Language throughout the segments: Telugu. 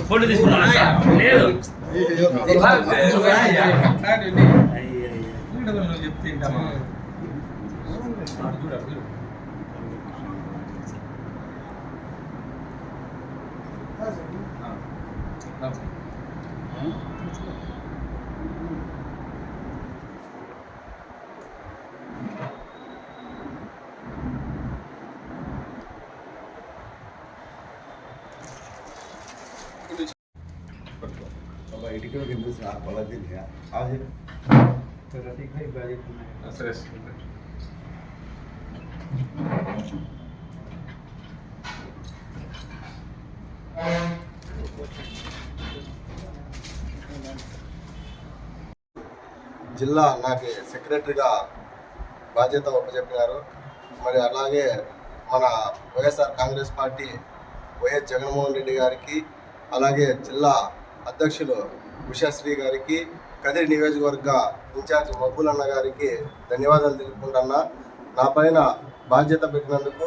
ఫోటో తీసుకున్నా లేదు చెప్తే జిల్లా నాకు సెక్రటరీగా బాధ్యత ఉపజెప్పినారు. మరి అలాగే మన వైఎస్ఆర్ కాంగ్రెస్ పార్టీ వైఎస్ జగన్మోహన్ రెడ్డి గారికి, అలాగే జిల్లా అధ్యక్షులు ఉషాశ్రీ గారికి, కదిరి నియోజకవర్గ ఇన్ఛార్జ్ మబ్బులన్న గారికి ధన్యవాదాలు తెలుపుకుంటున్నా. నా పైన బాధ్యత పెట్టినందుకు.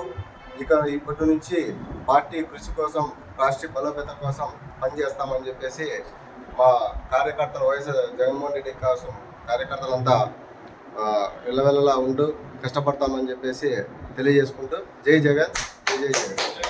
ఇప్పటి నుంచి పార్టీ కృషి కోసం, రాష్ట్రీయ బలోపేత కోసం పనిచేస్తామని చెప్పేసి మా కార్యకర్తలు వైఎస్ జగన్మోహన్ రెడ్డి కోసం కార్యకర్తలంతా వెళ్ళవెళ్ళలా ఉంటూ కష్టపడతామని చెప్పేసి తెలియజేసుకుంటూ జై జగన్, జై జగన్.